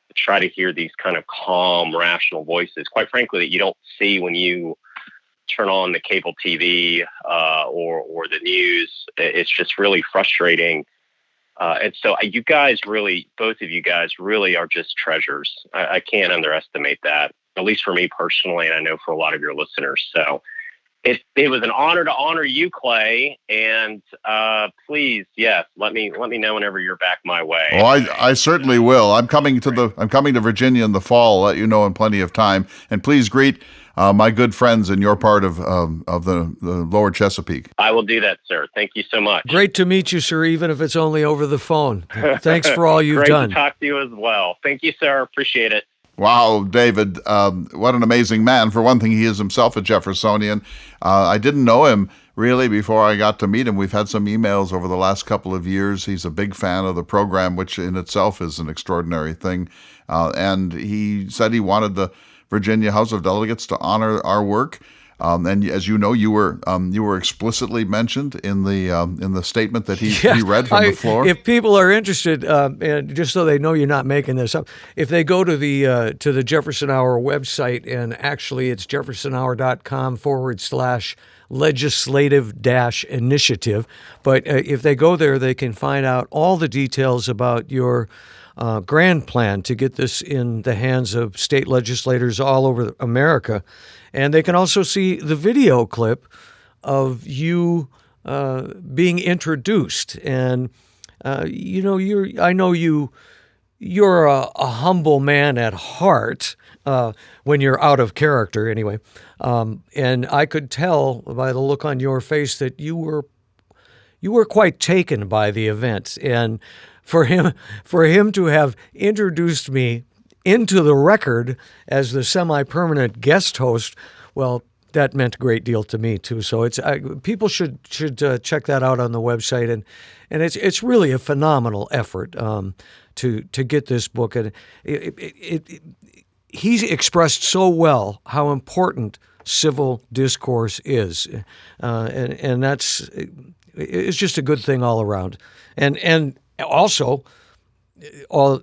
to try to hear these kind of calm, rational voices, quite frankly, that you don't see when you turn on the cable TV or the news. It's just really frustrating. And so you guys really, both of you guys really are just treasures. I can't underestimate that, at least for me personally, and I know for a lot of your listeners. So it was an honor to honor you, Clay, and please, yes, let me know whenever you're back my way. Oh, I certainly will. I'm coming to Virginia in the fall. I'll let you know in plenty of time, and please greet my good friends in your part of the lower Chesapeake. I will do that, sir. Thank you so much. Great to meet you, sir, even if it's only over the phone. Thanks for all you've Great done. Great to talk to you as well. Thank you, sir. Appreciate it. Wow, David, what an amazing man. For one thing, he is himself a Jeffersonian. I didn't know him really before I got to meet him. We've had some emails over the last couple of years. He's a big fan of the program, which in itself is an extraordinary thing. And he said he wanted the Virginia House of Delegates to honor our work. And as you know, you were explicitly mentioned in the statement that he read from the floor. If people are interested, and just so they know you're not making this up, if they go to the Jefferson Hour website, and actually it's jeffersonhour.com/legislative-initiative, but if they go there, they can find out all the details about your grand plan to get this in the hands of state legislators all over America. And they can also see the video clip of you being introduced. And you're a humble man at heart when you're out of character, anyway. And I could tell by the look on your face that you were quite taken by the event. And for him to have introduced me into the record as the semi-permanent guest host, well, that meant a great deal to me too. So people should check that out on the website, and it's really a phenomenal effort to get this book. And he's expressed so well how important civil discourse is, and it's just a good thing all around, and also.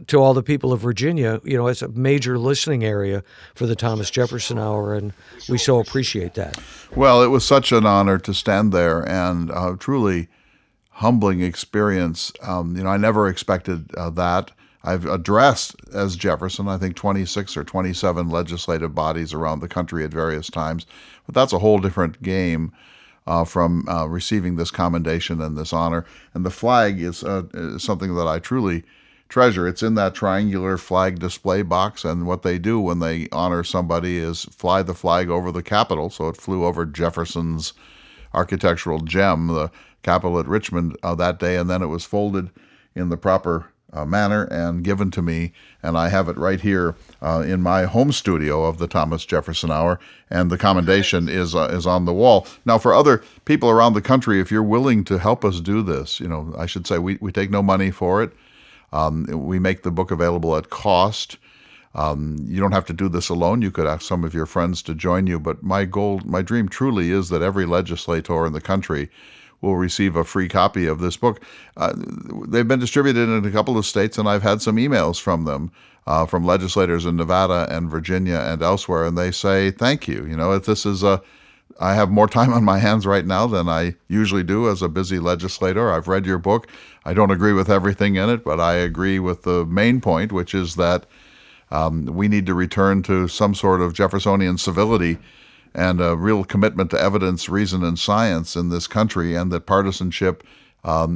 To all the people of Virginia, it's a major listening area for the Thomas Jefferson Hour, and we so appreciate that. Well, it was such an honor to stand there, and truly humbling experience. I never expected that. I've addressed as Jefferson, I think 26 or 27 legislative bodies around the country at various times, but that's a whole different game from receiving this commendation and this honor. And the flag is something that I truly treasure. It's in that triangular flag display box, and what they do when they honor somebody is fly the flag over the Capitol. So it flew over Jefferson's architectural gem, the Capitol at Richmond, that day, and then it was folded in the proper manner and given to me, and I have it right here in my home studio of the Thomas Jefferson Hour, and the commendation is on the wall. Now, for other people around the country, if you're willing to help us do this, I should say we take no money for it. We make the book available at cost. You don't have to do this alone. You could ask some of your friends to join you. But my dream truly is that every legislator in the country will receive a free copy of this book. They've been distributed in a couple of states, and I've had some emails from them, from legislators in Nevada and Virginia and elsewhere, and they say, thank you. I have more time on my hands right now than I usually do as a busy legislator. I've read your book. I don't agree with everything in it, but I agree with the main point, which is that we need to return to some sort of Jeffersonian civility and a real commitment to evidence, reason, and science in this country, and that partisanship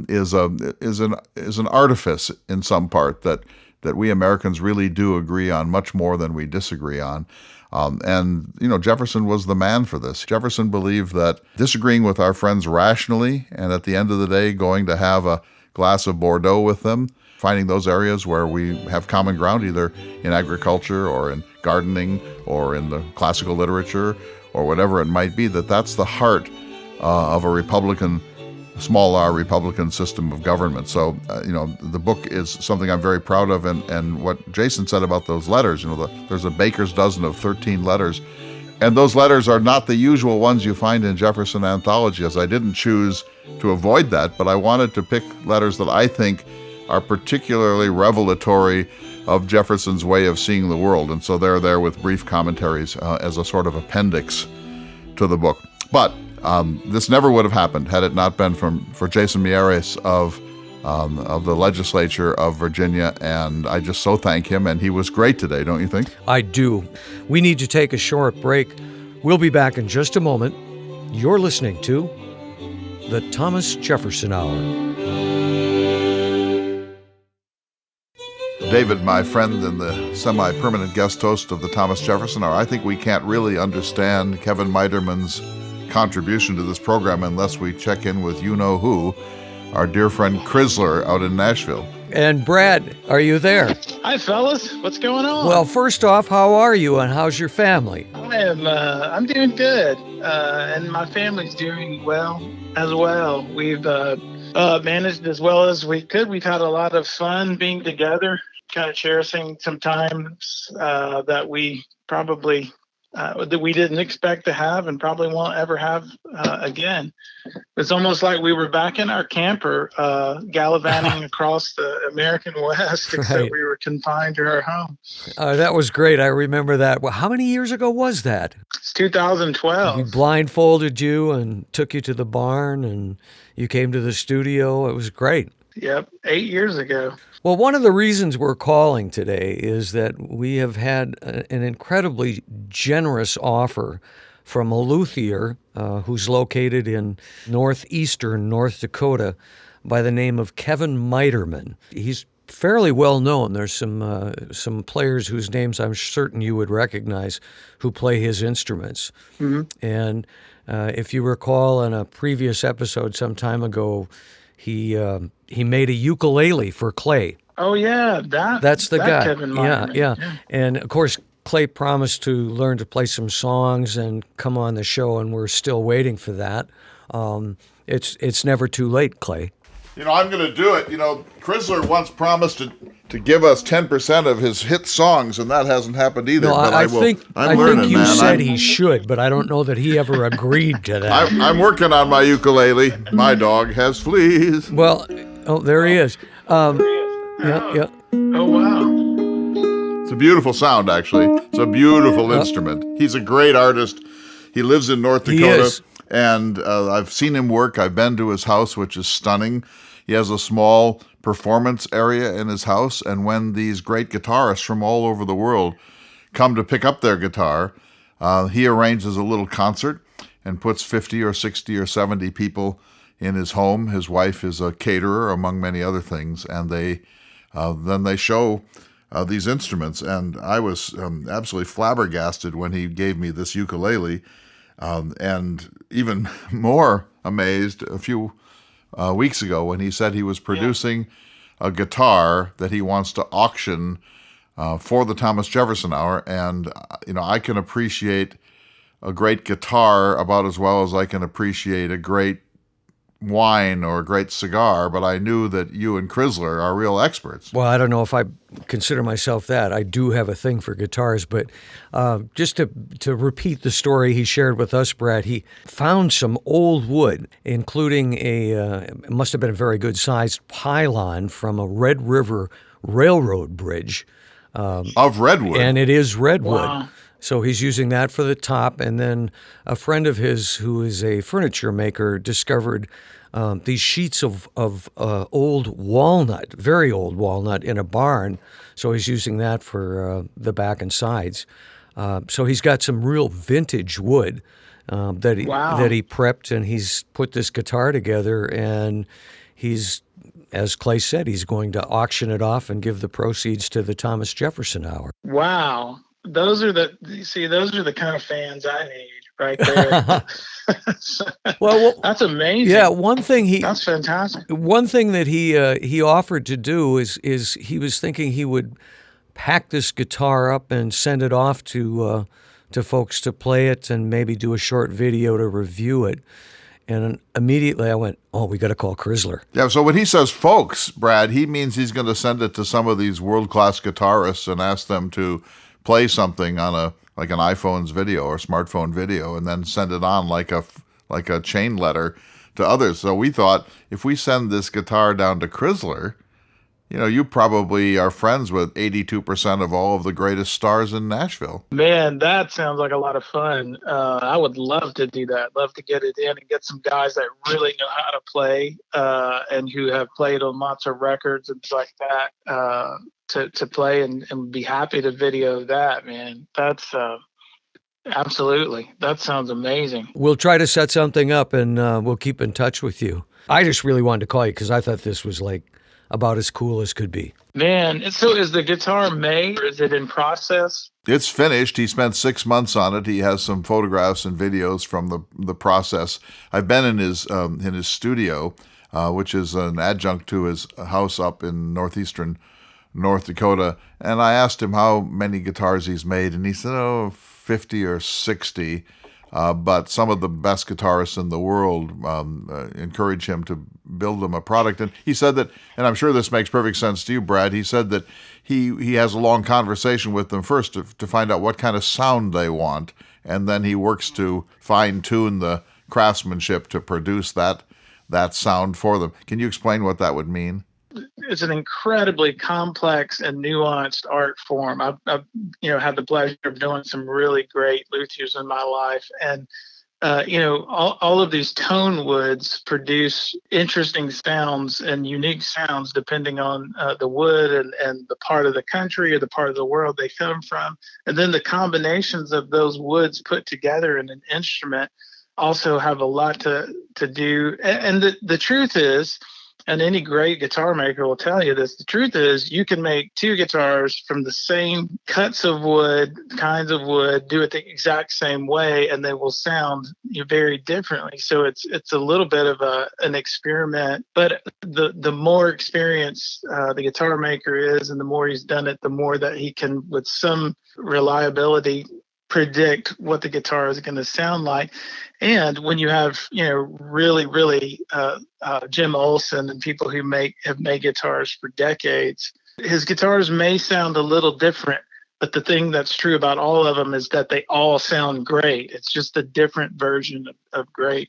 is an artifice in some part that that we Americans really do agree on much more than we disagree on. And Jefferson was the man for this. Jefferson believed that disagreeing with our friends rationally, and at the end of the day, going to have a glass of Bordeaux with them, finding those areas where we have common ground, either in agriculture or in gardening or in the classical literature or whatever it might be, that's the heart of a Republican, small r Republican system of government. So, the book is something I'm very proud of. And what Jason said about those letters, there's a baker's dozen of 13 letters. And those letters are not the usual ones you find in Jefferson anthologies. I didn't choose to avoid that, but I wanted to pick letters that I think are particularly revelatory of Jefferson's way of seeing the world. And so they're there with brief commentaries as a sort of appendix to the book. But this never would have happened had it not been for Jason Miyares of the Legislature of Virginia, and I just so thank him, and he was great today, don't you think? I do. We need to take a short break. We'll be back in just a moment. You're listening to the Thomas Jefferson Hour. David, my friend and the semi-permanent guest host of the Thomas Jefferson Hour, I think we can't really understand Kevin Muiderman's contribution to this program unless we check in with you-know-who, our dear friend Crisler out in Nashville. And Brad, are you there? Hi, fellas. What's going on? Well, first off, how are you and how's your family? I'm doing good, and my family's doing well as well. We've managed as well as we could. We've had a lot of fun being together, kind of cherishing some times that we probably that we didn't expect to have and probably won't ever have again. It's almost like we were back in our camper gallivanting across the American West, except Right. we were confined to our home. That was great. I remember that. Well, how many years ago was that? It's 2012. We blindfolded you and took you to the barn and you came to the studio. It was great. Yep, 8 years ago. Well, one of the reasons we're calling today is that we have had an incredibly generous offer from a luthier who's located in northeastern North Dakota by the name of Kevin Muiderman. He's fairly well known. There's some players whose names I'm certain you would recognize who play his instruments. Mm-hmm. And if you recall in a previous episode some time ago, he made a ukulele for Clay. Oh yeah, that's the guy. Kevin Muiderman. Yeah. And of course, Clay promised to learn to play some songs and come on the show, and we're still waiting for that. It's never too late, Clay. I'm going to do it. Crisler once promised to give us 10% of his hit songs, and that hasn't happened either. No, but I I will. think you man. said he should, but I don't know that he ever agreed to that. I'm working on my ukulele. My dog has fleas. Well, there he is. Yeah. Oh wow. It's a beautiful sound, actually. It's a beautiful instrument. He's a great artist. He lives in North Dakota. He is. And I've seen him work. I've been to his house, which is stunning. He has a small performance area in his house. And when these great guitarists from all over the world come to pick up their guitar, he arranges a little concert and puts 50 or 60 or 70 people in his home. His wife is a caterer, among many other things. And then they show these instruments. And I was absolutely flabbergasted when he gave me this ukulele. And even more amazed a few weeks ago when he said he was producing a guitar that he wants to auction for the Thomas Jefferson Hour. And, I can appreciate a great guitar about as well as I can appreciate a great wine or a great cigar, but I knew that you and Crisler are real experts. Well, I don't know if I consider myself that. I do have a thing for guitars, but just to repeat the story he shared with us, Brad, he found some old wood, including it must have been a very good-sized pylon from a Red River Railroad bridge. Of redwood. And it is redwood. Wow. So he's using that for the top. And then a friend of his who is a furniture maker discovered these sheets of old walnut, very old walnut in a barn. So he's using that for the back and sides. So he's got some real vintage wood that he prepped, and he's put this guitar together, and he's as Clay said, he's going to auction it off and give the proceeds to the Thomas Jefferson Hour. Wow. Those are the kind of fans I need right there. Well, that's amazing. Yeah, that's fantastic. One thing that he offered to do is he was thinking he would pack this guitar up and send it off to folks to play it and maybe do a short video to review it. And immediately I went, oh, we got to call Crisler. Yeah, so when he says folks, Brad, he means he's going to send it to some of these world-class guitarists and ask them to play something on like an iPhone's video or smartphone video and then send it on like a chain letter to others. So we thought if we send this guitar down to Crisler, you probably are friends with 82% of all of the greatest stars in Nashville. Man, that sounds like a lot of fun. I would love to do that. Love to get it in and get some guys that really know how to play and who have played on lots of records and things like that to play and be happy to video that, man. That's absolutely. That sounds amazing. We'll try to set something up and we'll keep in touch with you. I just really wanted to call you because I thought this was like about as cool as could be. Man, so is the guitar made or is it in process? It's finished. He spent 6 months on it. He has some photographs and videos from the process. I've been in his studio, which is an adjunct to his house up in northeastern North Dakota, and I asked him how many guitars he's made, and he said, 50 or 60. But some of the best guitarists in the world encourage him to build them a product. And he said that, and I'm sure this makes perfect sense to you, Brad, he said that he has a long conversation with them first to find out what kind of sound they want, and then he works to fine-tune the craftsmanship to produce that sound for them. Can you explain what that would mean? It's an incredibly complex and nuanced art form. I've had the pleasure of doing some really great luthiers in my life, and all of these tone woods produce interesting sounds and unique sounds depending on the wood and the part of the country or the part of the world they come from, and then the combinations of those woods put together in an instrument also have a lot to do. And the truth is, and any great guitar maker will tell you this, the truth is you can make two guitars from the same cuts of wood, kinds of wood, do it the exact same way, and they will sound very differently. So it's a little bit of an experiment, but the more experienced the guitar maker is and the more he's done it, the more that he can, with some reliability, predict what the guitar is going to sound like. And when you have, really Jim Olsen and people who have made guitars for decades, his guitars may sound a little different, but the thing that's true about all of them is that they all sound great. It's just a different version of great.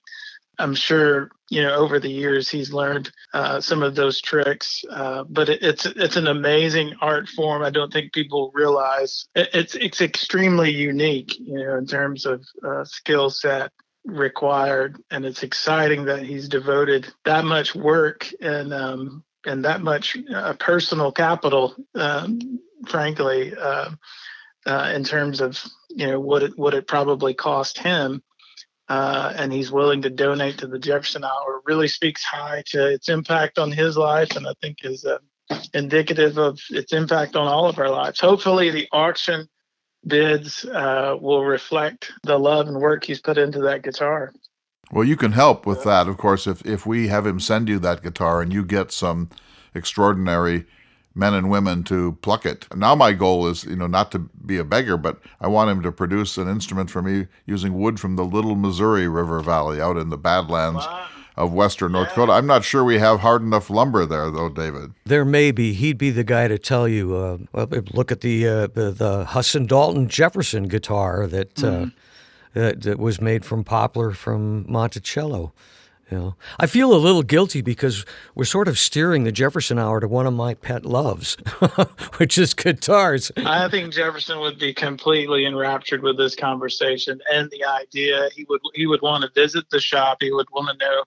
I'm sure, over the years he's learned some of those tricks, but it's an amazing art form. I don't think people realize it's extremely unique, in terms of skill set required, and it's exciting that he's devoted that much work and that much personal capital, frankly, in terms of what it probably cost him. And he's willing to donate to the Jefferson Hour. Really speaks high to its impact on his life, and I think is indicative of its impact on all of our lives. Hopefully the auction bids will reflect the love and work he's put into that guitar. Well, you can help with that, of course, if we have him send you that guitar and you get some extraordinary men and women to pluck it. Now my goal is, not to be a beggar, but I want him to produce an instrument for me using wood from the Little Missouri River Valley out in the Badlands of western North Dakota. I'm not sure we have hard enough lumber there, though, David. There may be. He'd be the guy to tell you. Look at the Husson Dalton Jefferson guitar that was made from poplar from Monticello. I feel a little guilty because we're sort of steering the Jefferson Hour to one of my pet loves, which is guitars. I think Jefferson would be completely enraptured with this conversation and the idea. He would want to visit the shop. He would want to know.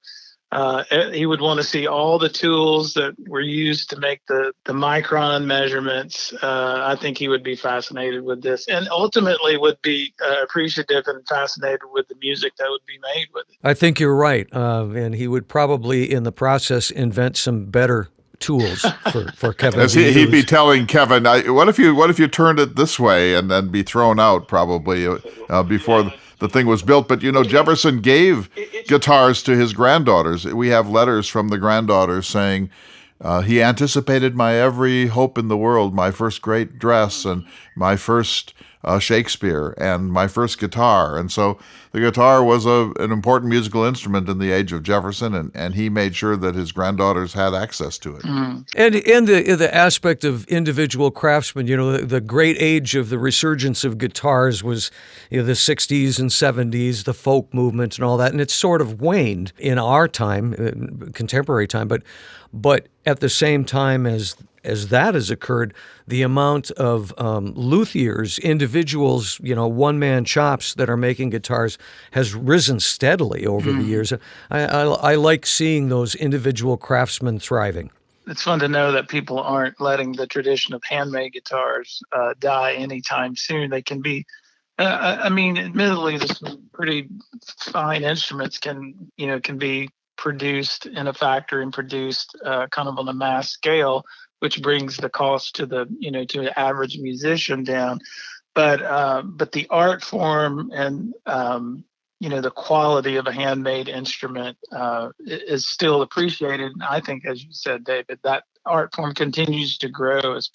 He would want to see all the tools that were used to make the micron measurements. I think he would be fascinated with this, and ultimately would be appreciative and fascinated with the music that would be made with it. I think you're right, and he would probably, in the process, invent some better tools for Kevin As to use. he'd be telling Kevin, what if you turned it this way, and then be thrown out probably before the thing was built. But Jefferson gave guitars to his granddaughters. We have letters from the granddaughters saying, he anticipated my every hope in the world, my first great dress and my first Shakespeare and my first guitar. And so the guitar was an important musical instrument in the age of Jefferson, and he made sure that his granddaughters had access to it. Mm. And in the aspect of individual craftsmen, the great age of the resurgence of guitars was the 60s and 70s, the folk movement and all that, and it's sort of waned in our time, contemporary time, but at the same time as that has occurred, the amount of luthiers, individuals, one-man shops that are making guitars has risen steadily over the years. I like seeing those individual craftsmen thriving. It's fun to know that people aren't letting the tradition of handmade guitars die anytime soon. They can be, admittedly, some pretty fine instruments can be produced in a factory and produced kind of on a mass scale, which brings the cost to the average musician down. But the art form and the quality of a handmade instrument is still appreciated. And I think, as you said, David, that art form continues to grow as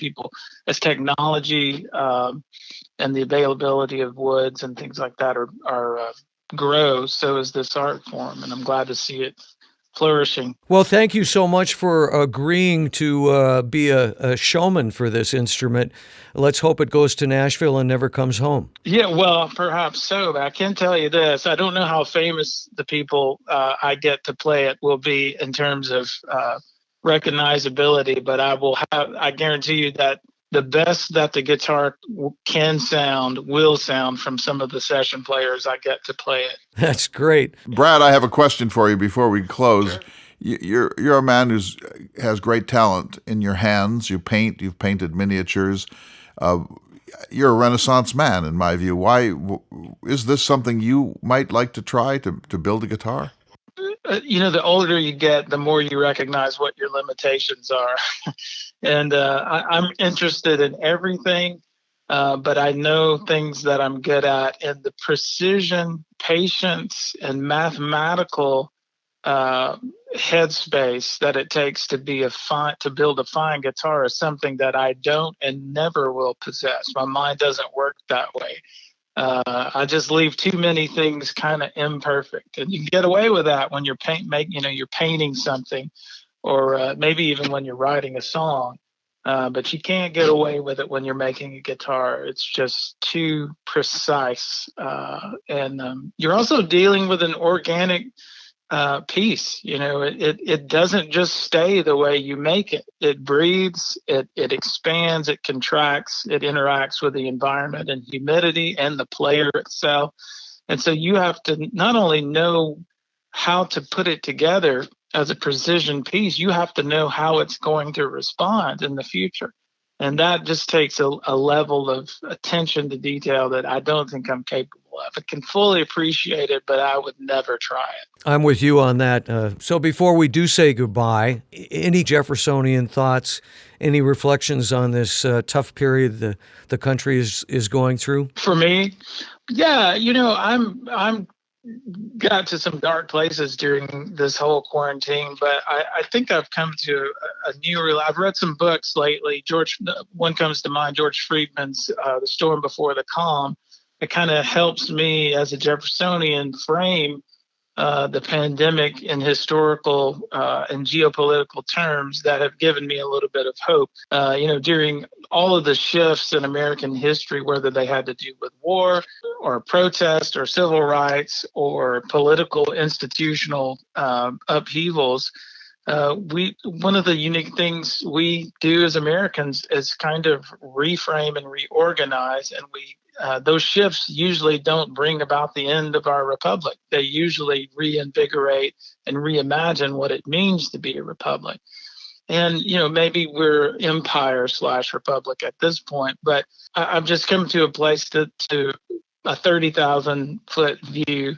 technology and the availability of woods and things like that are grow. So is this art form, and I'm glad to see it flourishing. Well, thank you so much for agreeing to be a showman for this instrument. Let's hope it goes to Nashville and never comes home. Yeah, well, perhaps so. But I can tell you this. I don't know how famous the people I get to play it will be in terms of recognizability, but I guarantee you that the best that the guitar will sound from some of the session players I get to play it. That's great. Brad, I have a question for you before we close. You're a man who has great talent in your hands. You've painted miniatures. You're a Renaissance man, in my view. Why is this something you might like to try to build a guitar? The older you get, the more you recognize what your limitations are. And I'm interested in everything, but I know things that I'm good at. And the precision, patience, and mathematical headspace that it takes to build a fine guitar is something that I don't and never will possess. My mind doesn't work that way. I just leave too many things kind of imperfect, and you can get away with that when you're you're painting something, or maybe even when you're writing a song. But you can't get away with it when you're making a guitar. It's just too precise, and you're also dealing with an organic piece. It doesn't just stay the way you make it. It breathes, it expands, it contracts, it interacts with the environment and humidity and the player itself. And so you have to not only know how to put it together as a precision piece, you have to know how it's going to respond in the future. And that just takes a level of attention to detail that I don't think I'm capable of. I can fully appreciate it, but I would never try it. I'm with you on that. So before we do say goodbye, any Jeffersonian thoughts, any reflections on this tough period the country is going through? For me, yeah, I'm got to some dark places during this whole quarantine, but I think I've come to a new real. I've read some books lately. One comes to mind, George Friedman's The Storm Before the Calm. It kind of helps me as a Jeffersonian frame the pandemic in historical and geopolitical terms that have given me a little bit of hope. During all of the shifts in American history, whether they had to do with war or protest or civil rights or political institutional upheavals, one of the unique things we do as Americans is kind of reframe and reorganize, and those shifts usually don't bring about the end of our republic. They usually reinvigorate and reimagine what it means to be a republic. And, maybe we're empire/republic at this point, but I've just come to a place to a 30,000 foot view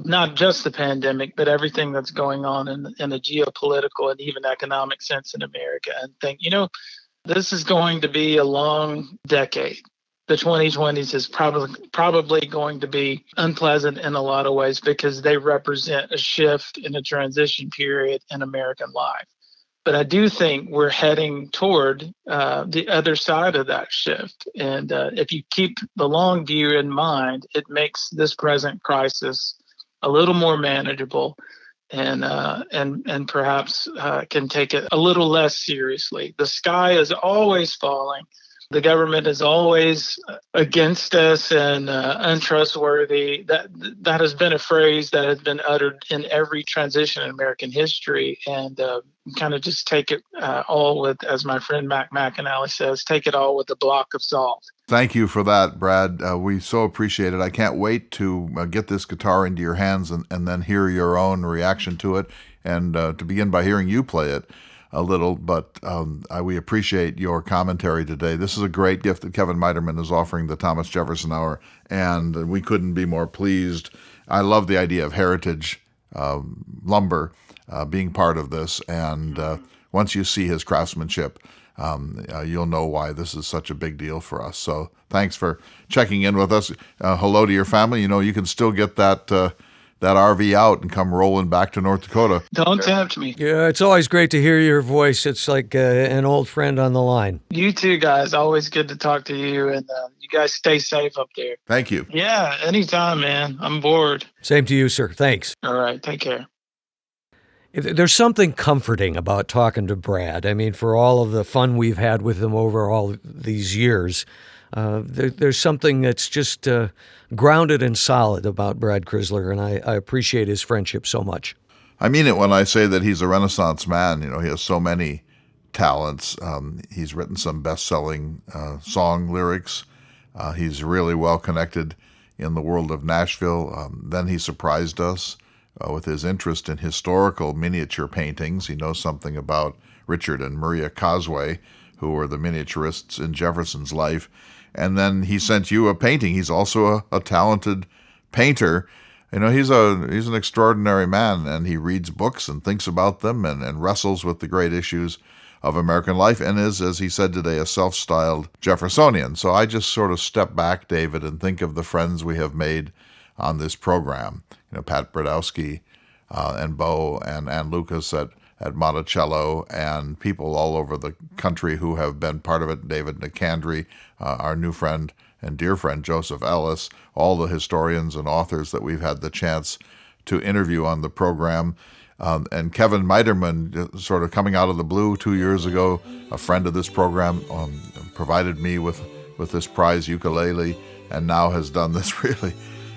not just the pandemic, but everything that's going on in a geopolitical and even economic sense in America, and think, this is going to be a long decade. The 2020s is probably going to be unpleasant in a lot of ways because they represent a shift in a transition period in American life. But I do think we're heading toward the other side of that shift. And if you keep the long view in mind, it makes this present crisis a little more manageable and perhaps can take it a little less seriously. The sky is always falling. The government is always against us and untrustworthy. That has been a phrase that has been uttered in every transition in American history, and kind of just take it all with, as my friend Mac McAnally says, take it all with a block of salt. Thank you for that, Brad. We so appreciate it. I can't wait to get this guitar into your hands and then hear your own reaction to it, and to begin by hearing you play it a little, but we appreciate your commentary today. This is a great gift that Kevin Muiderman is offering the Thomas Jefferson Hour, and we couldn't be more pleased. I love the idea of heritage lumber being part of this, and once you see his craftsmanship, you'll know why this is such a big deal for us. So thanks for checking in with us. Hello to your family. You can still get that RV out and come rolling back to North Dakota. Don't tempt me. Yeah, it's always great to hear your voice. It's like an old friend on the line. You too, guys. Always good to talk to you, and you guys stay safe up there. Thank you. Yeah, anytime, man. I'm bored. Same to you, sir. Thanks. All right, take care. There's something comforting about talking to Brad. I mean, for all of the fun we've had with him over all these years, there's something that's just grounded and solid about Brad Crisler, and I appreciate his friendship so much. I mean it when I say that he's a Renaissance man. He has so many talents. He's written some best-selling song lyrics. He's really well connected in the world of Nashville. Then he surprised us with his interest in historical miniature paintings. He knows something about Richard and Maria Cosway, who were the miniaturists in Jefferson's life. And then he sent you a painting. He's also a talented painter. He's an extraordinary man, and he reads books and thinks about them and wrestles with the great issues of American life, and is, as he said today, a self-styled Jeffersonian. So I just sort of step back, David, and think of the friends we have made on this program. Pat Brodowski and Bo and Lucas at Monticello, and people all over the country who have been part of it. David Nicandri, our new friend and dear friend Joseph Ellis, all the historians and authors that we've had the chance to interview on the program. And Kevin Muiderman, sort of coming out of the blue 2 years ago, a friend of this program, provided me with this prize ukulele, and now has done this really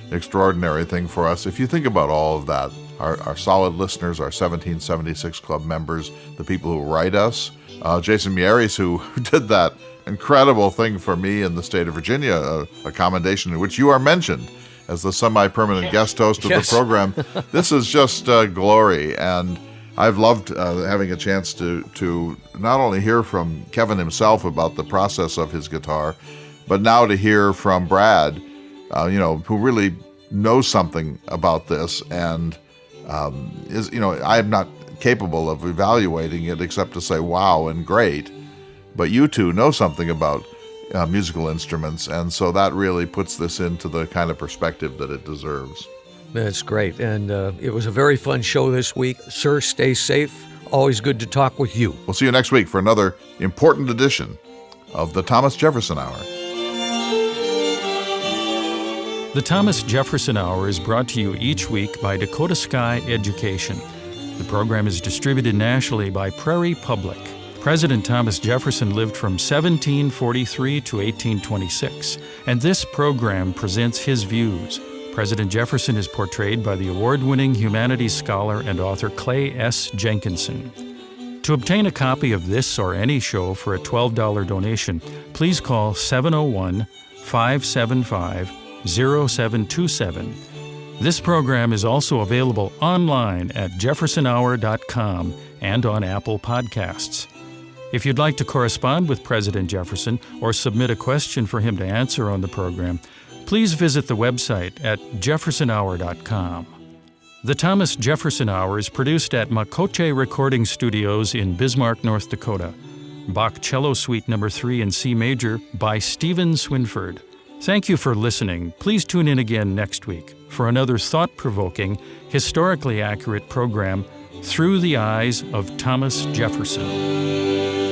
extraordinary thing for us. If you think about all of that, our solid listeners, our 1776 Club members, the people who write us, Jason Miyares, who did that incredible thing for me in the state of Virginia, a commendation in which you are mentioned as the semi-permanent guest host of the program. This is just glory, and I've loved having a chance to not only hear from Kevin himself about the process of his guitar, but now to hear from Brad, who really knows something about this and I am not capable of evaluating it except to say wow and great, but you two know something about musical instruments, and so that really puts this into the kind of perspective that it deserves. That's great, and it was a very fun show this week. Sir, stay safe. Always good to talk with you. We'll see you next week for another important edition of the Thomas Jefferson Hour. The Thomas Jefferson Hour is brought to you each week by Dakota Sky Education. The program is distributed nationally by Prairie Public. President Thomas Jefferson lived from 1743 to 1826, and this program presents his views. President Jefferson is portrayed by the award-winning humanities scholar and author Clay S. Jenkinson. To obtain a copy of this or any show for a $12 donation, please call 701-575-0727. This program is also available online at jeffersonhour.com and on Apple Podcasts. If you'd like to correspond with President Jefferson or submit a question for him to answer on the program, please visit the website at jeffersonhour.com. The Thomas Jefferson Hour is produced at Makoche Recording Studios in Bismarck, North Dakota. Bach Cello Suite No. 3 in C Major by Stephen Swinford. Thank you for listening. Please tune in again next week for another thought-provoking, historically accurate program, Through the Eyes of Thomas Jefferson.